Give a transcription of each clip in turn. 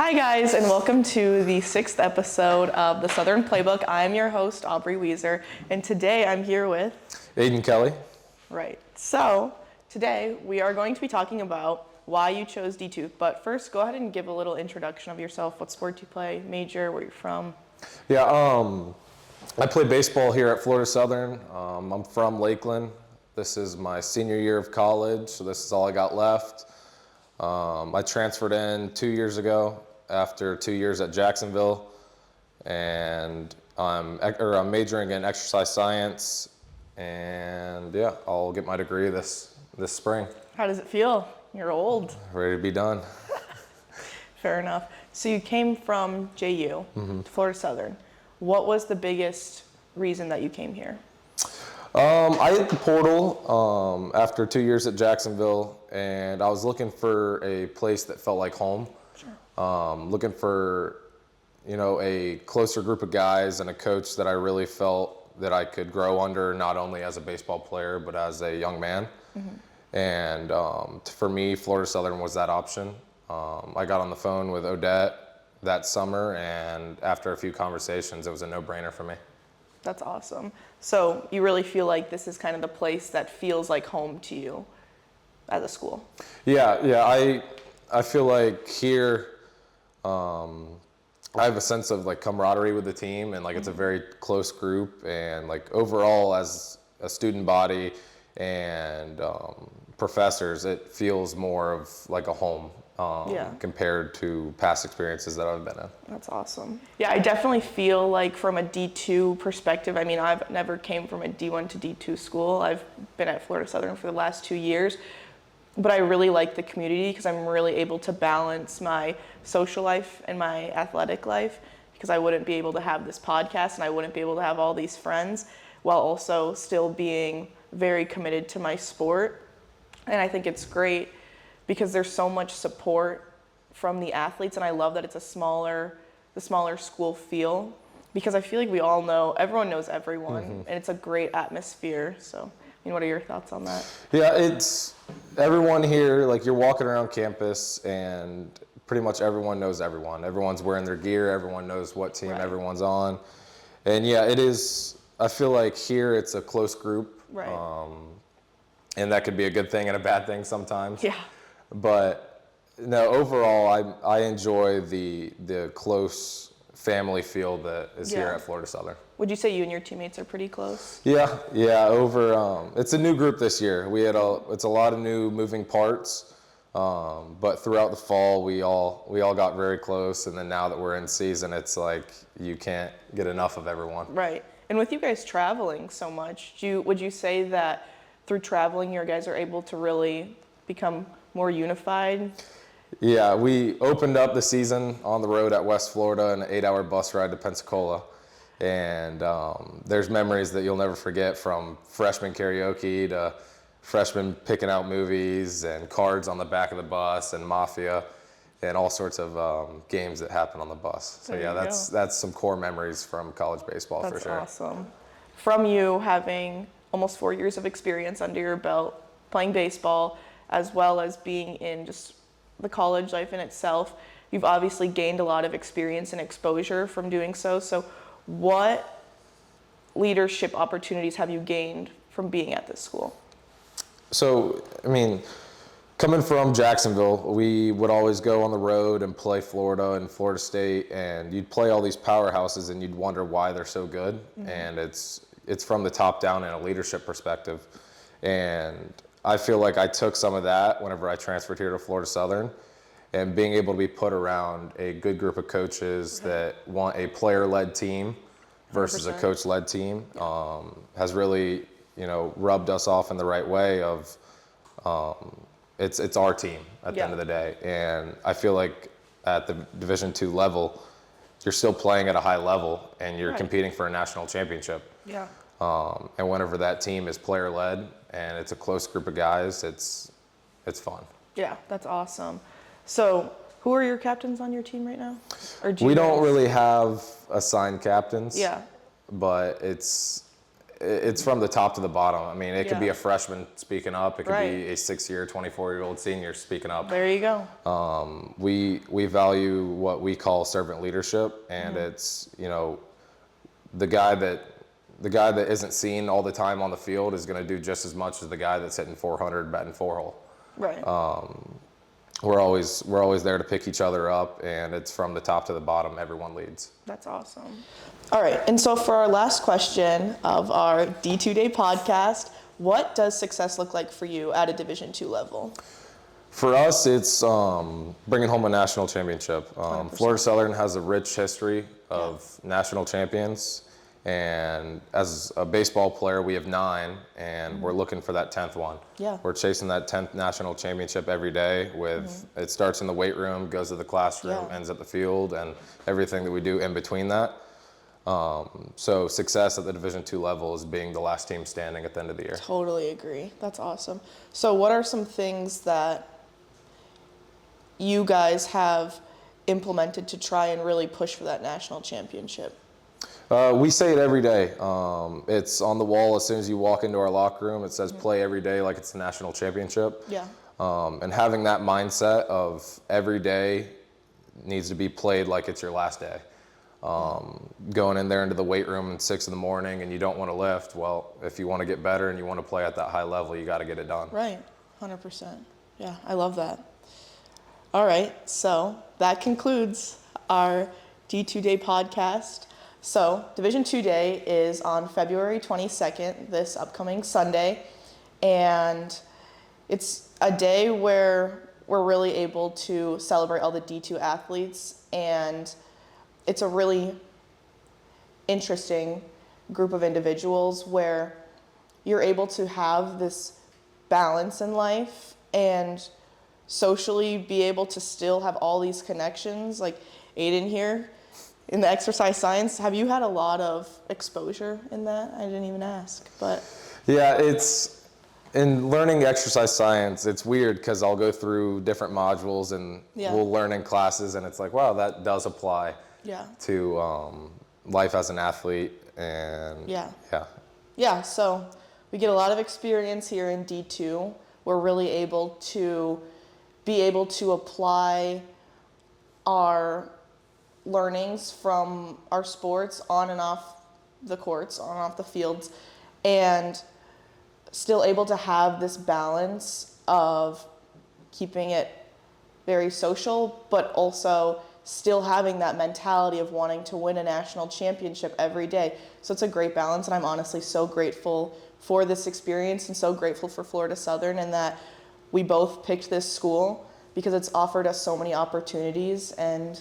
Hi guys, and welcome to the 6th episode of the Southern Playbook. I'm your host, Aubrey Wieser, and today I'm here with... Aidan Kelley. Right. So, today we are going to be talking about why you chose D2, but first go ahead and give a little introduction of yourself, what sport you play, major, where you're from. Yeah, I play baseball here at Florida Southern. I'm from Lakeland. This is my senior year of college, so this is all I got left. I transferred in 2 years ago after 2 years at Jacksonville, and I'm majoring in exercise science, and yeah, I'll get my degree this spring. How does it feel? You're old. Ready to be done. Fair enough. So you came from JU to Florida Southern. What was the biggest reason that you came here? I hit the portal after 2 years at Jacksonville, and I was looking for a place that felt like home. Sure. Looking for, a closer group of guys and a coach that I really felt that I could grow under, not only as a baseball player, but as a young man. Mm-hmm. And for me, Florida Southern was that option. I got on the phone with Odette that summer, and after a few conversations, it was a no-brainer for me. That's awesome. So you really feel like this is kind of the place that feels like home to you as a school? Yeah. I feel like here, I have a sense of like camaraderie with the team, and like it's a very close group, and like overall as a student body and professors, it feels more of like a home. Compared to past experiences that I've been in. That's awesome. Yeah, I definitely feel like from a D2 perspective, I mean, I've never came from a D1 to D2 school. I've been at Florida Southern for the last 2 years, but I really like the community because I'm really able to balance my social life and my athletic life, because I wouldn't be able to have this podcast and I wouldn't be able to have all these friends while also still being very committed to my sport. And I think it's great because there's so much support from the athletes, and I love that it's the smaller school feel, because I feel like we all know, everyone knows everyone, and it's a great atmosphere. So, what are your thoughts on that? Yeah, it's everyone here, like you're walking around campus and pretty much everyone knows everyone. Everyone's wearing their gear, everyone knows what team everyone's on. And yeah, it is, I feel like here it's a close group. Right. And that could be a good thing and a bad thing sometimes. Yeah. But no, overall, I enjoy the close family feel that is here at Florida Southern. Would you say you and your teammates are pretty close? Yeah. It's a new group this year. It's a lot of new moving parts, but throughout the fall, we all got very close, and then now that we're in season, it's like you can't get enough of everyone. Right. And with you guys traveling so much, would you say that through traveling, your guys are able to really become more unified? Yeah, we opened up the season on the road at West Florida, an 8-hour bus ride to Pensacola. And there's memories that you'll never forget, from freshman karaoke to freshmen picking out movies and cards on the back of the bus and mafia and all sorts of games that happen on the bus. So yeah, that's some core memories from college baseball for sure. That's awesome. From you having almost 4 years of experience under your belt playing baseball, as well as being in just the college life in itself, you've obviously gained a lot of experience and exposure from doing so. So what leadership opportunities have you gained from being at this school? So, coming from Jacksonville, we would always go on the road and play Florida and Florida State, and you'd play all these powerhouses and you'd wonder why they're so good. And it's from the top down in a leadership perspective. And I feel like I took some of that whenever I transferred here to Florida Southern, and being able to be put around a good group of coaches that want a player-led team versus 100%. A coach-led team has really, rubbed us off in the right way of it's our team at the end of the day. And I feel like at the Division II level, you're still playing at a high level and you're competing for a national championship. Yeah. And whenever that team is player-led and it's a close group of guys, it's fun. Yeah, that's awesome. So who are your captains on your team right now? We don't really have assigned captains. Yeah. But it's it's from the top to the bottom. I mean, it could be Yeah. a freshman speaking up. It could Right. be a 6-year, 24-year-old senior speaking up. There you go. We value what we call servant leadership, and it's, you know, the guy that isn't seen all the time on the field is going to do just as much as the guy that's hitting 400 batting 4-hole. Right. We're always there to pick each other up, and it's from the top to the bottom. Everyone leads. That's awesome. All right, and so for our last question of our D2 Day podcast, what does success look like for you at a Division II level? For us, it's bringing home a national championship. 100%. Florida Southern has a rich history of national champions, and as a baseball player, we have 9, and we're looking for that 10th one. Yeah. We're chasing that 10th national championship every day. It starts in the weight room, goes to the classroom, Yeah. ends at the field, and everything that we do in between that. So success at the Division II level is being the last team standing at the end of the year. Totally agree. That's awesome. So what are some things that you guys have implemented to try and really push for that national championship? We say it every day. It's on the wall as soon as you walk into our locker room. It says play every day like it's the national championship. Yeah. And having that mindset of every day needs to be played like it's your last day. Going in there into the weight room at 6 a.m. and you don't want to lift, well, if you want to get better and you want to play at that high level, you got to get it done. Right. 100%. Yeah, I love that. All right, so that concludes our D2 Day podcast. So Division II Day is on February 22nd, this upcoming Sunday, and it's a day where we're really able to celebrate all the D2 athletes, and it's a really interesting group of individuals where you're able to have this balance in life and socially be able to still have all these connections. Like Aidan here in the exercise science, have you had a lot of exposure in that? I didn't even ask, but. Yeah, it's in learning exercise science, it's weird because I'll go through different modules and we'll learn in classes, and it's like, wow, that does apply to life as an athlete. And yeah, so we get a lot of experience here in D2. We're really able to apply our learnings from our sports on and off the courts, on and off the fields, and still able to have this balance of keeping it very social, but also still having that mentality of wanting to win a national championship every day. So it's a great balance, and I'm honestly so grateful for this experience and so grateful for Florida Southern and that we both picked this school because it's offered us so many opportunities, and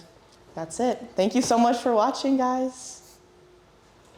that's it. Thank you so much for watching, guys.